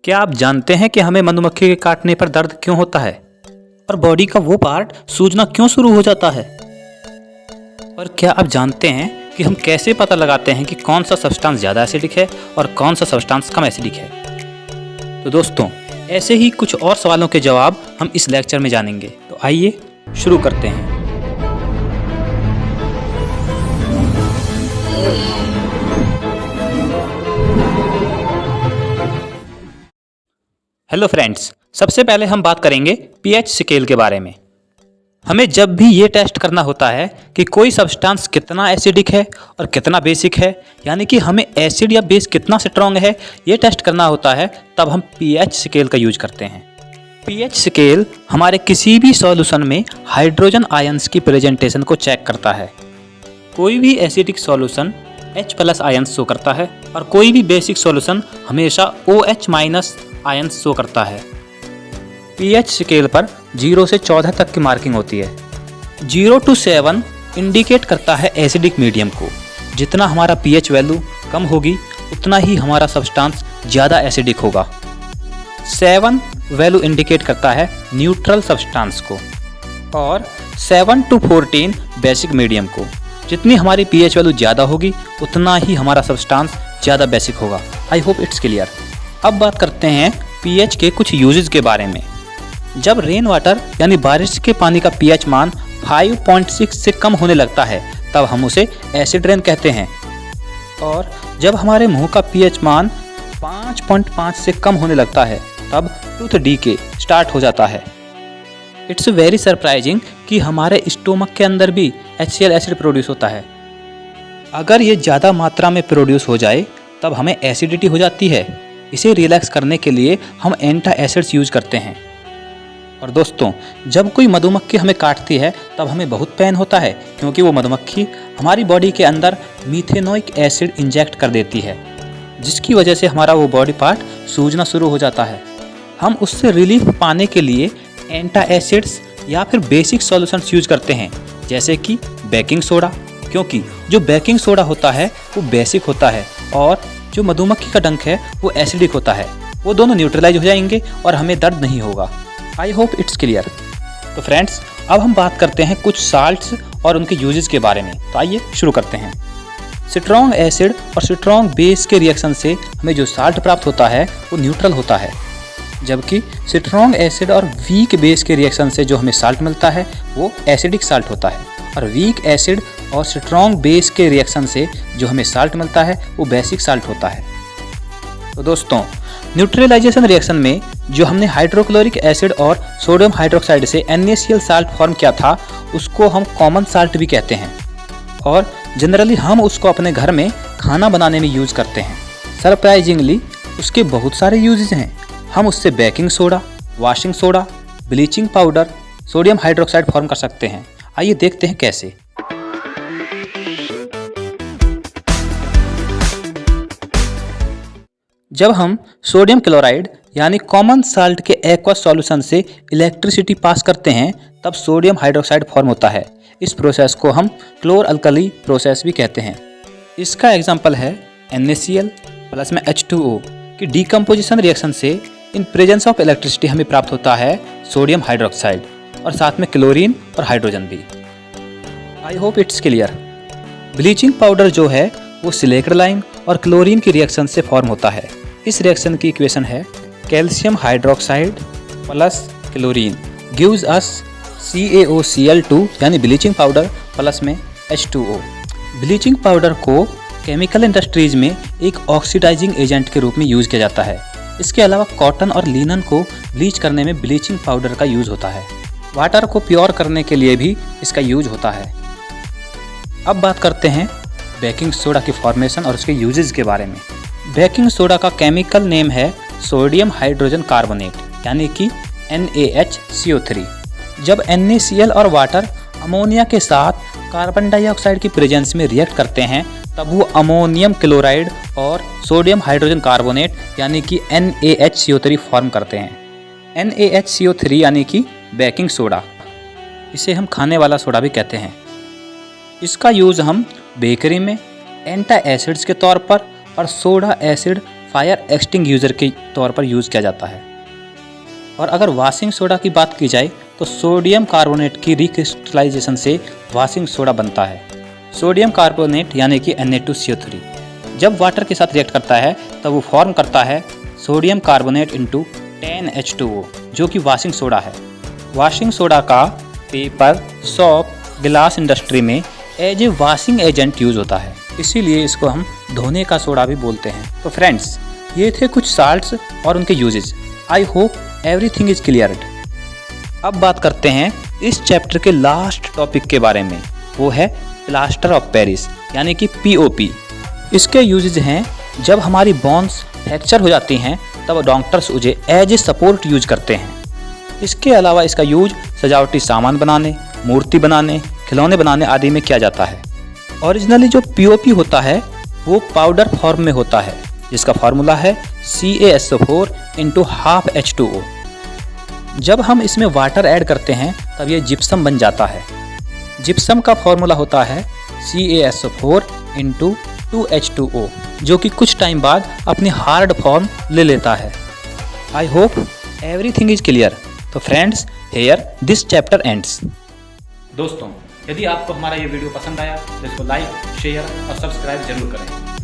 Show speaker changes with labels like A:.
A: क्या आप जानते हैं कि हमें मधुमक्खी के काटने पर दर्द क्यों होता है और बॉडी का वो पार्ट सूजना क्यों शुरू हो जाता है? और क्या आप जानते हैं कि हम कैसे पता लगाते हैं कि कौन सा सब्सटेंस ज़्यादा एसिडिक है और कौन सा सब्सटेंस कम एसिडिक है? तो दोस्तों, ऐसे ही कुछ और सवालों के जवाब हम इस लेक्चर में जानेंगे। तो आइए शुरू करते हैं। हेलो फ्रेंड्स, सबसे पहले हम बात करेंगे पीएच स्केल के बारे में। हमें जब भी ये टेस्ट करना होता है कि कोई सब्सटेंस कितना एसिडिक है और कितना बेसिक है, यानी कि हमें एसिड या बेस कितना स्ट्रॉन्ग है, ये टेस्ट करना होता है, तब हम पीएच स्केल का यूज करते हैं। पीएच स्केल हमारे किसी भी सॉल्यूशन में हाइड्रोजन आयंस की प्रेजेंटेशन को चेक करता है। कोई भी acidic solution H+ ions show करता है और कोई भी बेसिक सॉल्यूशन हमेशा OH- आयंस शो करता है। पीएच स्केल पर 0 से 14 तक की मार्किंग होती है। 0 to 7 इंडिकेट करता है एसिडिक मीडियम को। जितना हमारा पीएच वैल्यू कम होगी उतना ही हमारा सब्सटेंस ज़्यादा एसिडिक होगा। 7 वैल्यू इंडिकेट करता है न्यूट्रल सब्सटेंस को और 7 to 14 बेसिक मीडियम को। जितनी हमारी पीएच वैल्यू ज़्यादा होगी उतना ही हमारा सब्सटेंस ज़्यादा बेसिक होगा। I hope it's clear. अब बात करते हैं पीएच के कुछ यूजेस के बारे में। जब रेन वाटर यानी बारिश के पानी का पीएच मान 5.6 से कम होने लगता है तब हम उसे एसिड रेन कहते हैं, और जब हमारे मुंह का पीएच मान 5.5 से कम होने लगता है तब टूथ डीके स्टार्ट हो जाता है। इट्स वेरी सरप्राइजिंग कि हमारे स्टोमक के अंदर भी HCl एसिड प्रोड्यूस होता है। अगर ये ज़्यादा मात्रा में प्रोड्यूस हो जाए तब हमें एसिडिटी हो जाती है। इसे रिलैक्स करने के लिए हम एंटी एसिड्स यूज करते हैं। और दोस्तों, जब कोई मधुमक्खी हमें काटती है तब हमें बहुत पेन होता है, क्योंकि वो मधुमक्खी हमारी बॉडी के अंदर मीथेनोइक एसिड इंजेक्ट कर देती है, जिसकी वजह से हमारा वो बॉडी पार्ट सूजना शुरू हो जाता है। हम उससे रिलीफ पाने के लिए एंटी एसिड्स या फिर बेसिक सॉल्यूशंस यूज करते हैं, जैसे कि बेकिंग सोडा, क्योंकि जो बेकिंग सोडा होता है वो बेसिक होता है और जो मधुमक्खी का डंक है वो एसिडिक होता है। वो दोनों न्यूट्रलाइज हो जाएंगे और हमें दर्द नहीं होगा। I hope it's clear. तो फ्रेंड्स, अब हम बात करते हैं कुछ साल्ट्स और उनके यूजेस के बारे में। तो आइए शुरू करते हैं। स्ट्रॉन्ग एसिड और स्ट्रॉन्ग बेस के रिएक्शन से हमें जो साल्ट प्राप्त होता है वो न्यूट्रल होता है, जबकि स्ट्रॉन्ग एसिड और वीक बेस के रिएक्शन से जो हमें साल्ट मिलता है वो एसिडिक साल्ट होता है, और वीक एसिड और स्ट्रॉन्ग बेस के रिएक्शन से जो हमें साल्ट मिलता है वो बेसिक साल्ट होता है। तो दोस्तों, न्यूट्रलाइजेशन रिएक्शन में जो हमने हाइड्रोक्लोरिक एसिड और सोडियम हाइड्रोक्साइड से NaCl साल्ट फॉर्म किया था उसको हम कॉमन साल्ट भी कहते हैं, और जनरली हम उसको अपने घर में खाना बनाने में यूज करते हैं। सरप्राइजिंगली उसके बहुत सारे यूजेस हैं। हम उससे baking soda, washing soda, bleaching powder, sodium hydroxide form कर सकते हैं। आइए देखते हैं कैसे। जब हम सोडियम क्लोराइड यानी कॉमन साल्ट के एक्वस सॉल्यूशन से इलेक्ट्रिसिटी पास करते हैं तब सोडियम हाइड्रोक्साइड फॉर्म होता है। इस प्रोसेस को हम क्लोर अल्कली प्रोसेस भी कहते हैं। इसका एग्जांपल है NaCl प्लस में H2O की डीकम्पोजिशन रिएक्शन से इन प्रेजेंस ऑफ इलेक्ट्रिसिटी हमें प्राप्त होता है सोडियम हाइड्रोक्साइड और साथ में क्लोरीन और हाइड्रोजन भी। I hope it's clear. Bleaching powder जो है वो सिलिकॉन लाइम और क्लोरीन की रिएक्शन से फॉर्म होता है। इस रिएक्शन की इक्वेशन है calcium hydroxide plus chlorine gives us CaOCl2 यानी ब्लीचिंग पाउडर प्लस में H2O। ब्लीचिंग पाउडर को केमिकल इंडस्ट्रीज में एक ऑक्सीडाइजिंग एजेंट के रूप में यूज किया जाता है। इसके अलावा कॉटन और लिनन को ब्लीच करने में ब्लीचिंग पाउडर का यूज होता है। वाटर को प्योर करने के लिए भी इसका यूज होता है। अब बात करते हैं बेकिंग सोडा की फॉर्मेशन और उसके यूजेस के बारे में। बेकिंग सोडा का केमिकल नेम है सोडियम हाइड्रोजन कार्बोनेट यानी कि NaHCO3। जब NaCl और वाटर अमोनिया के साथ कार्बन डाइऑक्साइड की प्रेजेंस में रिएक्ट करते हैं तब वो अमोनियम क्लोराइड और सोडियम हाइड्रोजन कार्बोनेट यानी कि NaHCO3 फॉर्म करते हैं। NaHCO3 यानी कि बेकिंग सोडा। इसे हम खाने वाला सोडा भी कहते हैं। इसका यूज़ हम बेकरी में एंटी एसिड्स के तौर पर और सोडा एसिड फायर एक्सटिंग्यूशर के तौर पर यूज़ किया जाता है। और अगर वॉशिंग सोडा की बात की जाए तो सोडियम कार्बोनेट की रिक्रिस्टलाइजेशन से वॉशिंग सोडा बनता है। सोडियम कार्बोनेट यानी कि Na2CO3 जब वाटर के साथ रिएक्ट करता है तब वो फॉर्म करता है सोडियम कार्बोनेट इंटू 10H2O जो कि वॉशिंग सोडा है। वॉशिंग सोडा का पेपर, सॉप, गिलास इंडस्ट्री में as a washing agent use होता है, इसीलिए इसको हम धोने का सोडा भी बोलते हैं। तो फ्रेंड्स, ये थे कुछ साल्ट्स और उनके usages. I hope everything is cleared. अब बात करते हैं इस चैप्टर के लास्ट टॉपिक के बारे में, वो है प्लास्टर ऑफ पेरिस यानी कि POP। इसके यूजेज हैं जब हमारी बोन्स फ्रैक्चर हो जाती हैं तब डॉक्टर्स उसे एज ए सपोर्ट यूज करते हैं। इसके अलावा इसका यूज सजावटी सामान बनाने, मूर्ति बनाने, खिलौने बनाने आदि में किया जाता है। ओरिजिनली जो POP होता है वो पाउडर फॉर्म में होता है जिसका फार्मूला है CaSO4 × ½ H2O। जब हम इसमें वाटर ऐड करते हैं तब ये जिप्सम बन जाता है। जिप्सम का फॉर्मूला होता है CaSO4 × 2H2O जो कि कुछ टाइम बाद अपनी हार्ड फॉर्म ले लेता है। I hope everything is clear. तो friends, here this chapter ends. दोस्तों, यदि आपको हमारा ये वीडियो पसंद आया तो इसको लाइक, शेयर और सब्सक्राइब जरूर करें।